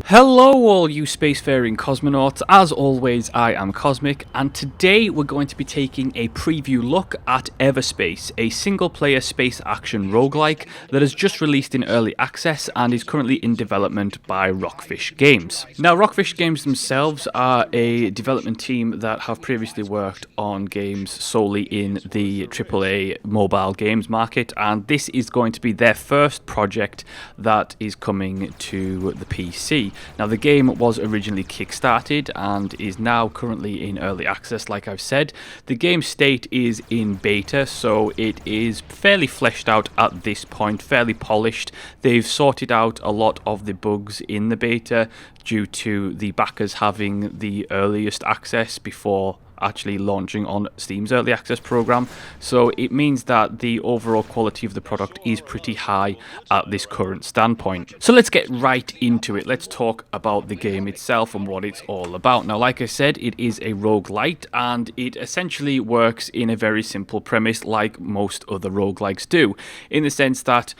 Hello all you spacefaring cosmonauts, as always I am Cosmic, and today we're going to be taking a preview look at EVERSPACE, a single player space action roguelike that has just released in early access and is currently in development by Rockfish Games. Now Rockfish Games themselves are a development team that have previously worked on games solely in the AAA mobile games market, and this is going to be their first project that is coming to the PC. Now the game was originally kickstarted and is now currently in early access, like I've said. The game state is in beta, so it is fairly fleshed out at this point, fairly polished. They've sorted out a lot of the bugs in the beta due to the backers having the earliest access before actually launching on Steam's early access program, so it means that the overall quality of the product is pretty high at this current standpoint. So let's get right into it. Let's talk about the game itself and what it's all about. Now, like I said, it is a roguelite, and it essentially works in a very simple premise like most other roguelikes do, in the sense that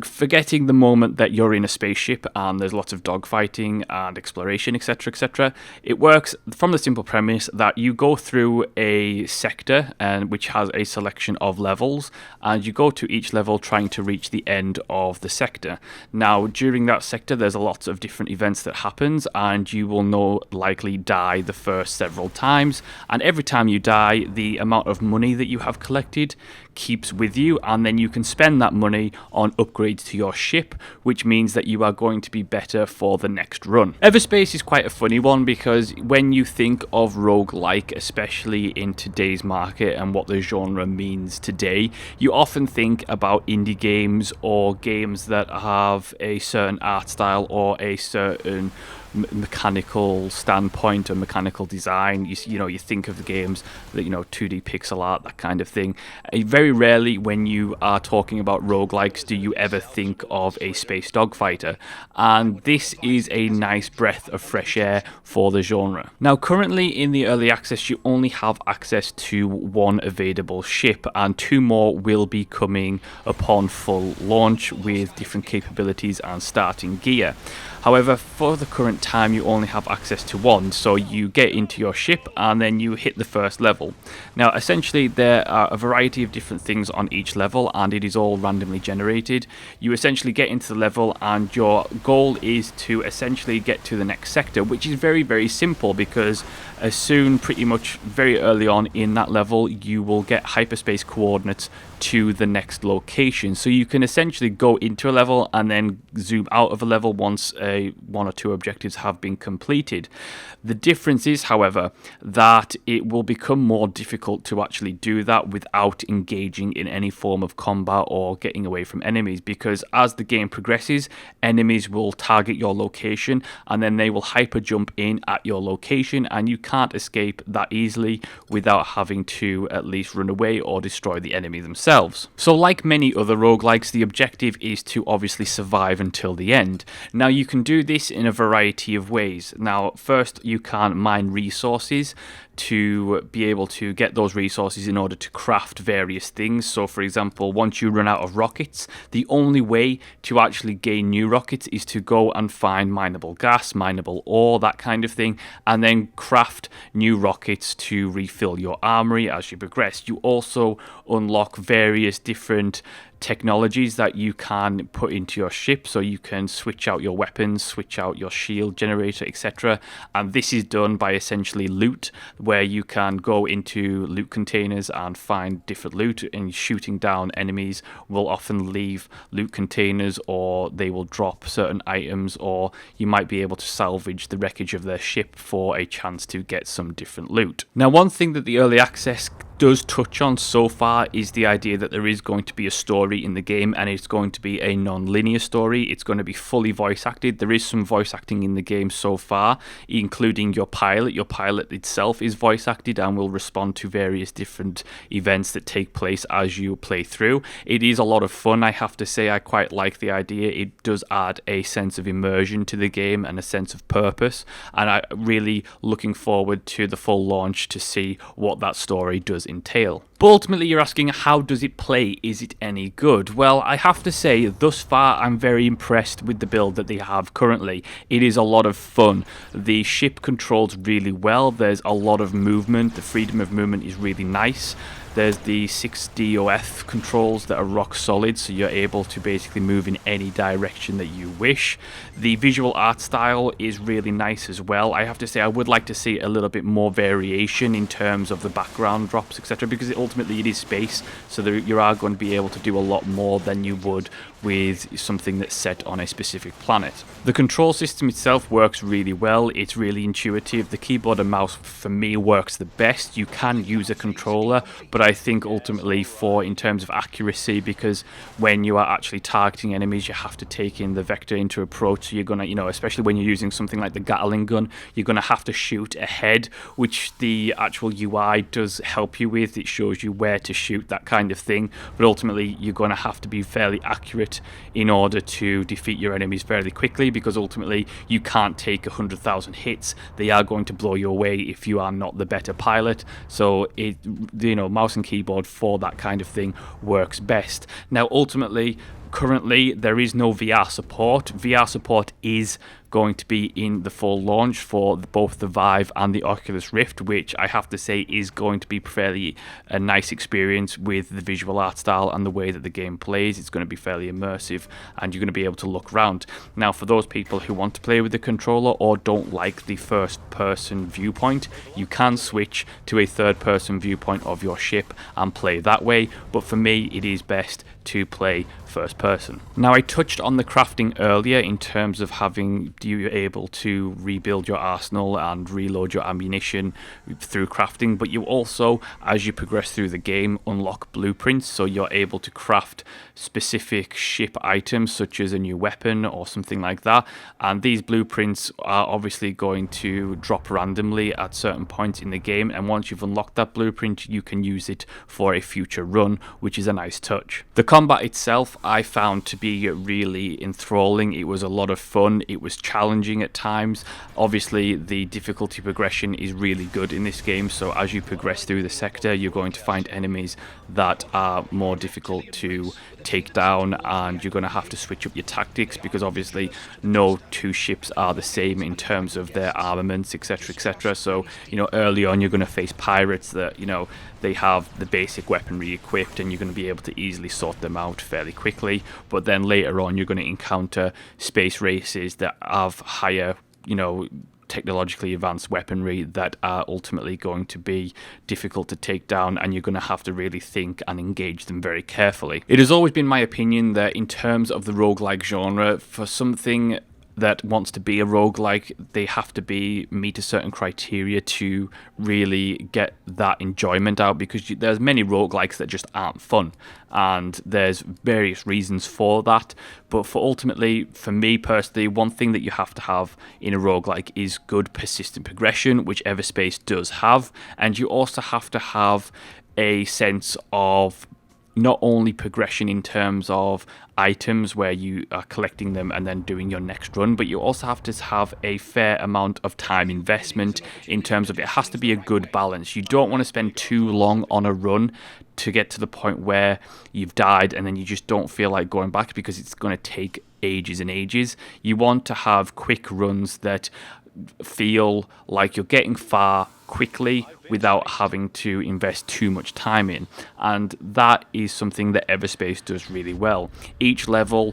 forgetting the moment that you're in a spaceship and there's lots of dogfighting and exploration, etc, etc, it works from the simple premise that you go through a sector which has a selection of levels, and you go to each level trying to reach the end of the sector. Now during that sector there's lots of different events that happens, and you will likely die the first several times, and every time you die the amount of money that you have collected keeps with you, and then you can spend that money on upgrades to your ship, which means that you are going to be better for the next run. EVERSPACE is quite a funny one, because when you think of roguelike, especially in today's market and what the genre means today, you often think about indie games or games that have a certain art style or a certain mechanical standpoint or mechanical design. You think of the games that 2D pixel art, that kind of thing. Very rarely when you are talking about roguelikes do you ever think of a space dogfighter, and this is a nice breath of fresh air for the genre. Now currently in the early access you only have access to one available ship, and two more will be coming upon full launch with different capabilities and starting gear. However, for the current time you only have access to one, so you get into your ship and then you hit the first level. Now essentially there are a variety of different things on each level, and it is all randomly generated. You essentially get into the level and your goal is to essentially get to the next sector, which is very, very simple, because pretty much very early on in that level you will get hyperspace coordinates to the next location. So you can essentially go into a level and then zoom out of a level once one or two objectives have been completed. The difference is, however, that it will become more difficult to actually do that without engaging in any form of combat or getting away from enemies, because as the game progresses, enemies will target your location and then they will hyper jump in at your location, and you can't escape that easily without having to at least run away or destroy the enemy themselves. So like many other roguelikes, the objective is to obviously survive until the end. Now you can do this in a variety of ways. Now first you can mine resources to be able to get those resources in order to craft various things. So for example, once you run out of rockets, the only way to actually gain new rockets is to go and find mineable gas, mineable ore, that kind of thing, and then craft new rockets to refill your armory as you progress. You also unlock various different technologies that you can put into your ship, so you can switch out your weapons, switch out your shield generator, etc. And this is done by essentially loot, where you can go into loot containers and find different loot, and shooting down enemies will often leave loot containers, or they will drop certain items, or you might be able to salvage the wreckage of their ship for a chance to get some different loot. Now one thing that the early access does touch on so far is the idea that there is going to be a story in the game, and it's going to be a non-linear story. It's going to be fully voice acted. There is some voice acting in the game so far, including your pilot. Your pilot itself is voice acted and will respond to various different events that take place as you play through. It is a lot of fun, I have to say. I quite like the idea. It does add a sense of immersion to the game and a sense of purpose, and I'm really looking forward to the full launch to see what that story does does entail. But ultimately you're asking, how does it play? Is it any good? Well, I have to say, thus far I'm very impressed with the build that they have currently. It is a lot of fun. The ship controls really well. There's a lot of movement. The freedom of movement is really nice. There's the 6DOF controls that are rock solid, so you're able to basically move in any direction that you wish. The visual art style is really nice as well. I have to say, I would like to see a little bit more variation in terms of the background drops, etc., because ultimately it is space, so you are going to be able to do a lot more than you would with something that's set on a specific planet. The control system itself works really well. It's really intuitive. The keyboard and mouse for me works the best. You can use a controller, but I think ultimately in terms of accuracy, because when you are actually targeting enemies, you have to take in the vector into approach. So you're gonna, especially when you're using something like the Gatling gun, you're gonna have to shoot ahead, which the actual UI does help you with. It shows you where to shoot, that kind of thing. But ultimately, you're gonna have to be fairly accurate in order to defeat your enemies fairly quickly, because ultimately you can't take 100,000 hits. They are going to blow you away if you are not the better pilot. So mouse and keyboard for that kind of thing works best. Now ultimately, currently there is no VR support. VR support is going to be in the full launch for both the Vive and the Oculus Rift, which I have to say is going to be fairly a nice experience with the visual art style and the way that the game plays. It's going to be fairly immersive and you're going to be able to look around. Now for those people who want to play with the controller or don't like the first person viewpoint, you can switch to a third person viewpoint of your ship and play that way, but for me it is best to play first person. Now I touched on the crafting earlier in terms of you're able to rebuild your arsenal and reload your ammunition through crafting, but you also, as you progress through the game, unlock blueprints, so you're able to craft specific ship items such as a new weapon or something like that, and these blueprints are obviously going to drop randomly at certain points in the game, and once you've unlocked that blueprint you can use it for a future run, which is a nice touch. The combat itself I found to be really enthralling. It was a lot of fun. It was challenging at times. Obviously the difficulty progression is really good in this game, so as you progress through the sector you're going to find enemies that are more difficult to take down, and you're going to have to switch up your tactics because obviously no two ships are the same in terms of their armaments, etc, etc. So early on you're going to face pirates that they have the basic weaponry equipped and you're going to be able to easily sort them out fairly quickly, but then later on you're going to encounter space races that have higher technologically advanced weaponry that are ultimately going to be difficult to take down, and you're going to have to really think and engage them very carefully. It has always been my opinion that in terms of the roguelike genre, for something that wants to be a roguelike, they have to meet a certain criteria to really get that enjoyment out, because there's many roguelikes that just aren't fun, and there's various reasons for that. But ultimately, for me personally, one thing that you have to have in a roguelike is good persistent progression, which EVERSPACE does have, and you also have to have a sense of not only progression in terms of items where you are collecting them and then doing your next run, but you also have to have a fair amount of time investment in terms of it has to be a good balance. You don't want to spend too long on a run to get to the point where you've died and then you just don't feel like going back because it's going to take ages and ages. You want to have quick runs that feel like you're getting far quickly without having to invest too much time in, and that is something that EVERSPACE does really well. Each level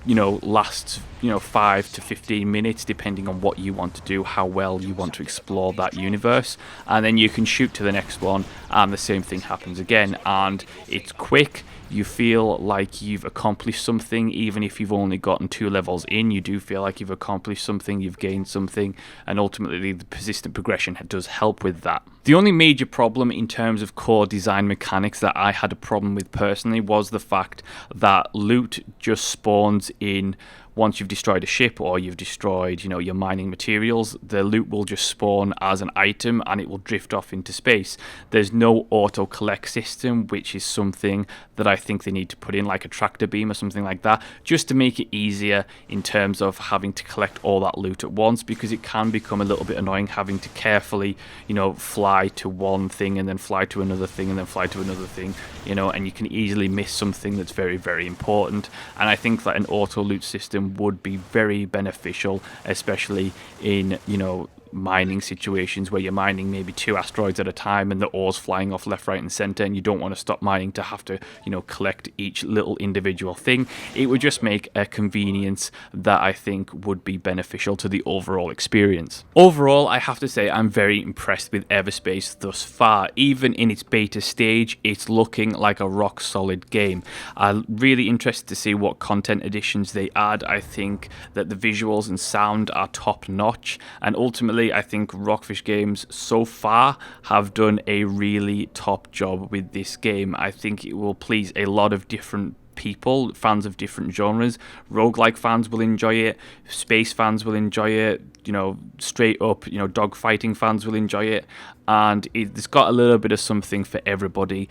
lasts 5 to 15 minutes depending on what you want to do, how well you want to explore that universe, and then you can shoot to the next one and the same thing happens again, and it's quick. You feel like you've accomplished something. Even if you've only gotten 2 levels in, you do feel like you've accomplished something, you've gained something, and ultimately the persistent progression does help with that. The only major problem in terms of core design mechanics that I had a problem with personally was the fact that loot just spawns in once you've destroyed a ship or you've destroyed, you know, your mining materials, the loot will just spawn as an item and it will drift off into space. There's no auto collect system, which is something that I think they need to put in, like a tractor beam or something like that, just to make it easier in terms of having to collect all that loot at once, because it can become a little bit annoying having to carefully, you know, fly to one thing and then fly to another thing and then fly to another thing, you know, and you can easily miss something that's very, very important. And I think that an auto loot system would be very beneficial, especially in, you know, mining situations where you're mining maybe 2 asteroids at a time and the ore's flying off left, right and center, and you don't want to stop mining to have to, you know, collect each little individual thing. It would just make a convenience that I think would be beneficial to the overall experience. Overall, I have to say I'm very impressed with EVERSPACE thus far. Even in its beta stage, it's looking like a rock solid game. I'm really interested to see what content additions they add. I think that the visuals and sound are top notch, and ultimately I think Rockfish Games so far have done a really top job with this game. I think it will please a lot of different people, fans of different genres. Roguelike fans will enjoy it, space fans will enjoy it, you know, straight up, you know, dogfighting fans will enjoy it, and it's got a little bit of something for everybody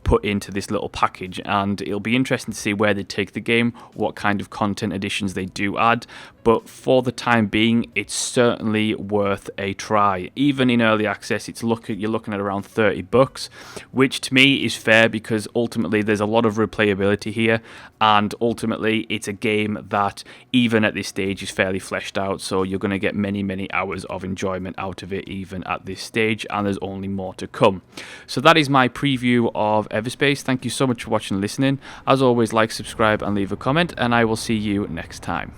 put into this little package, and it'll be interesting to see where they take the game, what kind of content additions they do add. But for the time being, it's certainly worth a try. Even in early access, you're looking at around $30, which to me is fair, because ultimately there's a lot of replayability here, and ultimately it's a game that even at this stage is fairly fleshed out, so you're going to get many, many hours of enjoyment out of it even at this stage, and there's only more to come. So that is my preview of EVERSPACE. Thank you so much for watching and listening. As always, like, subscribe and leave a comment, and I will see you next time.